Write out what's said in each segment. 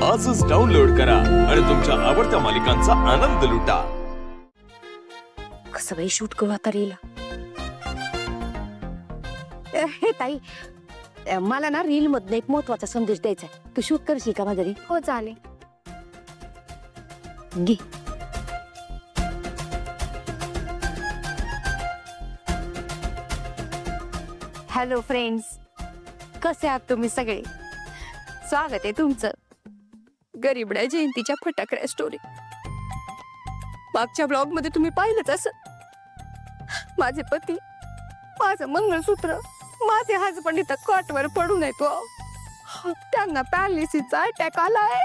आजच डाउनलोड करा आणि तुमच्या आवडत्या मालिकांचा आनंद लुटा. कसं बाई शूट करू आता रील. हे ताई, मला ना रील मधनं एक महत्वाचा संदेश द्यायचा आहे. तू शूट करशील का माझा रील? हो चालेल. घे. हॅलो फ्रेंड्स, कसे आहात तुम्ही सगळे? स्वागत आहे तुमचं गरीबड्या जयंतीच्या फटाकड्या स्टोरी. मागच्या ब्लॉग मध्ये तुम्ही पाहिलंच असं. माझे पती, माझं मंगळसूत्र, माझे हजबंड इथं कॉटवर पडून येतो. त्यांना पॅरालिसिसचा अटॅक आलाय.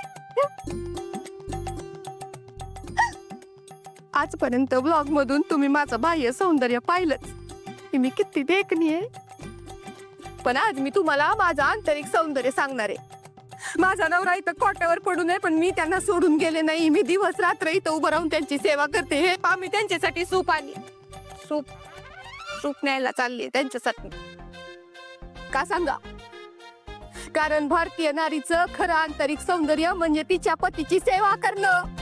आजपर्यंत ब्लॉग मधून तुम्ही माझं बाह्य सौंदर्य पाहिलंच की मी किती देखणी आहे, पण आज मी तुम्हाला माझं आंतरिक सौंदर्य सांगणार आहे. माझा नवरा इथं कॉटावर पडून आहे, पण मी त्यांना सोडून गेले नाही. मी दिवस रात्र इथं उभं राहून त्यांची सेवा करते. हे आम्ही त्यांच्यासाठी सूप न्यायला चालली त्यांच्यासाठी. का सांगा? कारण भारतीय नारीचं खरं आंतरिक सौंदर्य म्हणजे तिच्या पतीची सेवा करणं.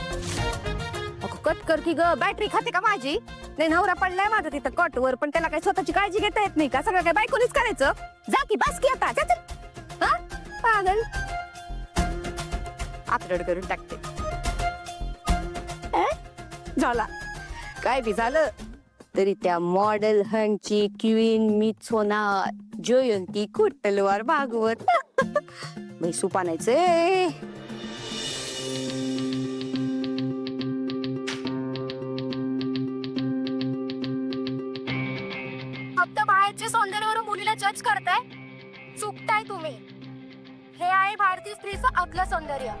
कट कर की ग, बॅटरी खाते का माझी? नाही, नवरा पडलाय माझा तिथं कॉटवर, पण त्याला काही स्वतःची काळजी घेता येत नाही का? सगळं काय बायकोनीच करायचं? जा की बस की आता. पागल. आपरड करून टाकते. झाला काय बी झालं तरी त्या मॉडेल हंगची क्वीन मीच होणार. जयंती कुटलवार भागवत. बाई सूप आणायचंय. फक्त बाहेरच्या सौंदर्यावरून मुलीला जज करताय, चुकताय तुम्ही. हे आहे भारतीय स्त्रीचं आतलं सौंदर्य.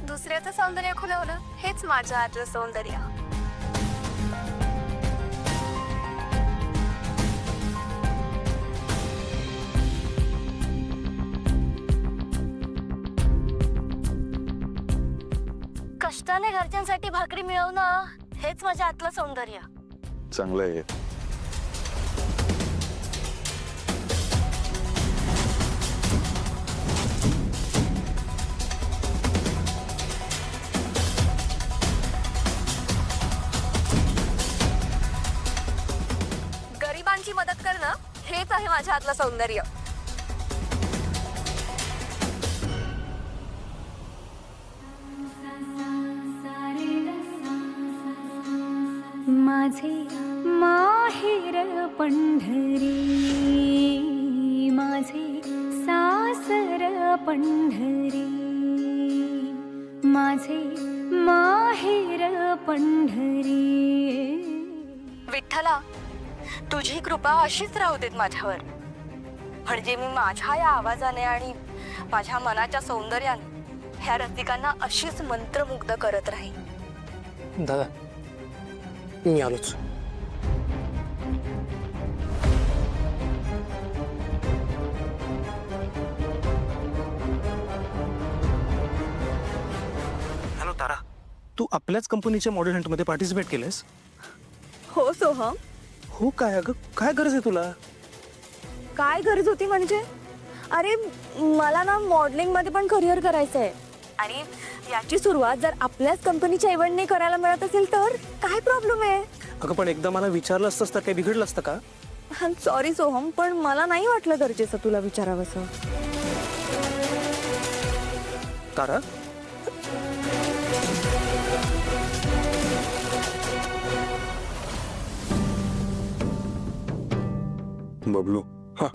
दुसऱ्याचं सौंदर्य खुलवलं हेच माझं आतलं सौंदर्य. कष्टाने घरच्यांसाठी भाकरी मिळवणं हेच माझ्या आतलं सौंदर्य. चांगलं आहे. गरिबांची मदत करणं हेच आहे माझ्या आतलं सौंदर्य. माझे माहेर पंढरी, माझे सासर पंढरी, माझे माहेर पंढरी. विठ्ठला, तुझी कृपा अशीच राहू देत माझ्यावर, म्हणजे मी माझ्या या आवाजाने आणि माझ्या मनाच्या सौंदर्याने ह्या रसिकांना अशीच मंत्रमुग्ध करत राहील. दादा, मी आलोच. हॅलो तारा, तू आपल्याच कंपनीच्या मॉडेल हंट मध्ये पार्टिसिपेट केलेस? हो सोहम. हो काय अगं, काय गरज आहे तुला? काय गरज होती म्हणजे? अरे मला ना मॉडेलिंग मध्ये पण करिअर करायचं आहे, आणि याची सुरुवात जर आपल्याच कंपनीच्या इव्हेंटने करायला मिळत असेल तर काय प्रॉब्लेम आहे? अगं पण एकदा मला विचारलं असतं तर काही बिघडलं असतं का? सॉरी सोहम, पण मला नाही वाटलं गरजेचं तुला विचारावंसं. तारा, बबलू, हा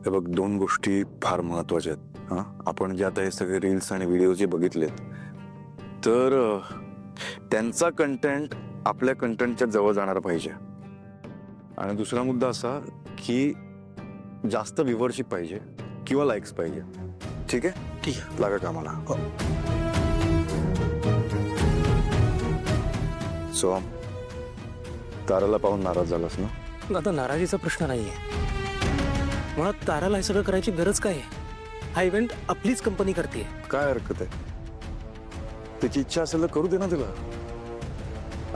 हे बघ, दोन गोष्टी फार महत्वाच्या आहेत. हा, आपण जे आता हे सगळे रील्स आणि व्हिडिओ जे बघितलेत, तर त्यांचा कंटेंट आपल्या कंटेंटच्या जवळ जाणार पाहिजे. आणि दुसरा मुद्दा असा की जास्त व्ह्यूअरशिप पाहिजे किंवा लाईक्स पाहिजे. ठीक आहे? ठीक आहे, लागा कामाला. सोहम, ताराला पाहून नाराज झालास ना? दादा नाराजीचा प्रश्न नाहीये. मुळात ताराला हे सगळं करायची गरज काय आहे? हा इव्हेंट आपलीच कंपनी करते. काय हरकत आहे? त्याची इच्छा असेल तर करू दे ना तिला.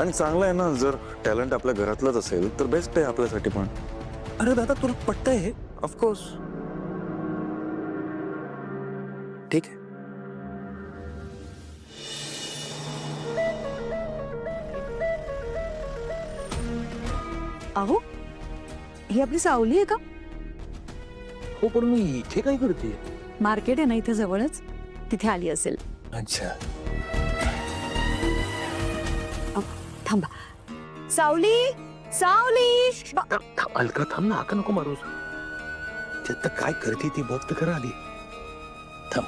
आणि चांगलं आहे ना, जर टॅलेंट आपल्या घरातलंच असेल तर बेस्ट आहे आपल्यासाठी पण. अरे दादा, तुला पटतंय हे? ऑफकोर्स. ठीक आहे. अहो ही आपली सावली आहे का? हो पण मी इथे काय करते? मार्केट आहे ना इथे जवळच, तिथे आली असेल. अच्छा. थांबा. सावली, सावली. अलका थांब ना, हाका नको मारूस. ते आता काय करते ती बघ तर खरं आधी. थांब.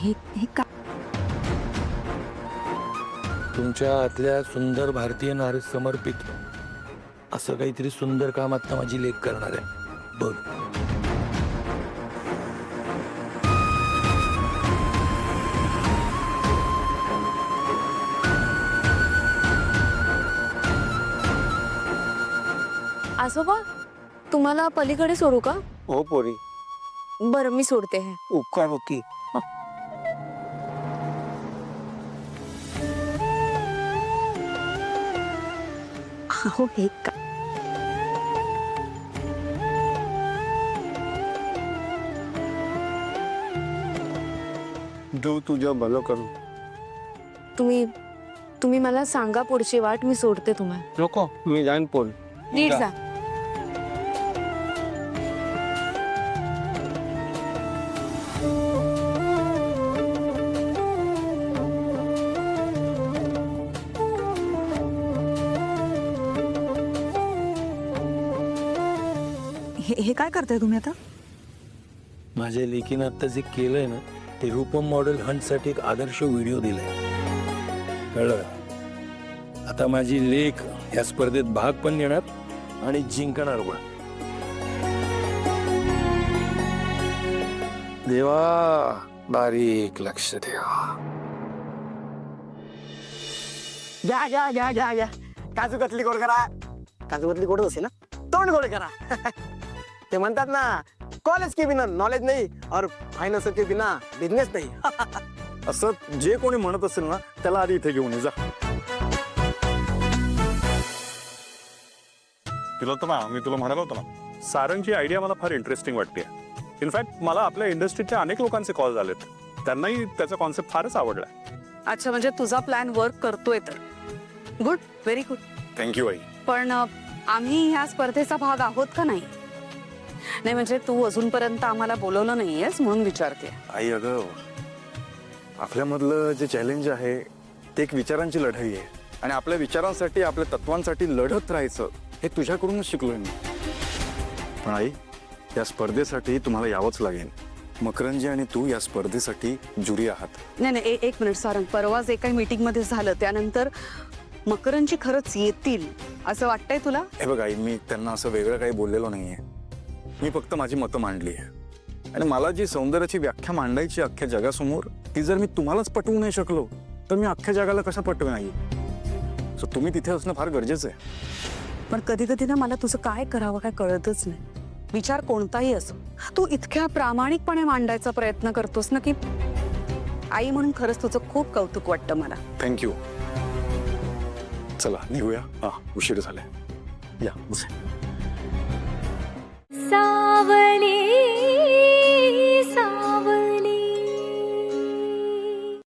हे का? तुमच्या आतल्या सुंदर भारतीय नारी समर्पित असं काहीतरी सुंदर काम आता माझी लेख करणार आहे बघ. आजोबा तुम्हाला पलीकडे सोडू का? हो पोरी, बरं मी सोडते हे. उपकार बघ की. अहो हे का? देव तुझ्या भलं करू. तुम्ही मला सांगा पुढची वाट, मी सोडते तुम्हाला. नको, मी जाईन पोल. नीट जा. हे काय करताय तुम्ही आता? माझ्या लेकीनं आता जे केलंय ना ते रूपम मॉडेल हंट साठी एक आदर्श व्हिडिओ दिलाय. कळलं? आता माझी लेक या स्पर्धेत भाग पण घेणार आणि जिंकणार पण. देवा बारीक लक्ष ठेवा. घ्या घ्या घ्या घ्या घ्या. काजू कतली गोड करा. काजू कतली गोड असे ना, तोंड गोड करा. ते म्हणतात ना, कॉलेज के बिना नॉलेज नाही और फायनान्स के बिना बिझनेस नाही. असं जे कोणी म्हणत असेल ना त्याला आधी इथे घेऊन ये जा. तिलोत्तमा, मी तुला म्हणालो होतो ना, सारंगची आयडिया मला फार इंटरेस्टिंग वाटते. इनफॅक्ट मला आपल्या इंडस्ट्रीच्या अनेक लोकांचे कॉल झालेत, त्यांनाही त्याचा कॉन्सेप्ट फारच आवडला. अच्छा, म्हणजे तुझा प्लॅन वर्क करतोय तर गुड, व्हेरी गुड. थँक्यू आई. पण आम्ही ह्या स्पर्धेचा भाग आहोत का नाही? नाही म्हणजे तू अजूनपर्यंत आम्हाला बोलवलं नाहीयेस म्हणून विचारते. आई अगं, आपल्यामधलं जे चॅलेंज आहे ते एक विचारांची लढाई आहे आणि आपल्या विचारांसाठी, आपल्या तत्वांसाठी लढत राहायचं हे तुझ्याकडूनच शिकलोय मी. पण आई, या स्पर्धेसाठी तुम्हाला यावंच लागेल. मकरंजी आणि तू या स्पर्धेसाठी ज्युरी आहात. नाही नाही, एक मिनिट सारंग, परवा जे काही मीटिंग मध्ये झालं त्यानंतर मकरंजी खरंच येतील असं वाटतंय तुला? हे बघ आई, मी त्यांना असं वेगळं काही बोललेलो नाहीये. मी फक्त माझी मतं मांडली आहे आणि मला जी सौंदर्याची व्याख्या मांडायची अख्ख्या जगासमोर, ती जर मी तुम्हालाच पटवू नाही शकलो तर मी अख्ख्या जगाला कसं पटवे नाही. सो तुम्ही तिथे असणं फार गरजेचं आहे. पण कधी कधी ना मला तुझं काय करावं काय कळतच नाही. विचार कोणताही असो, तू इतक्या प्रामाणिकपणे मांडायचा प्रयत्न करतोस ना की आई म्हणून खरंच तुझं खूप कौतुक वाटतं मला. थँक्यू. चला निघूया, हा उशीर झालाय. या बस. सावली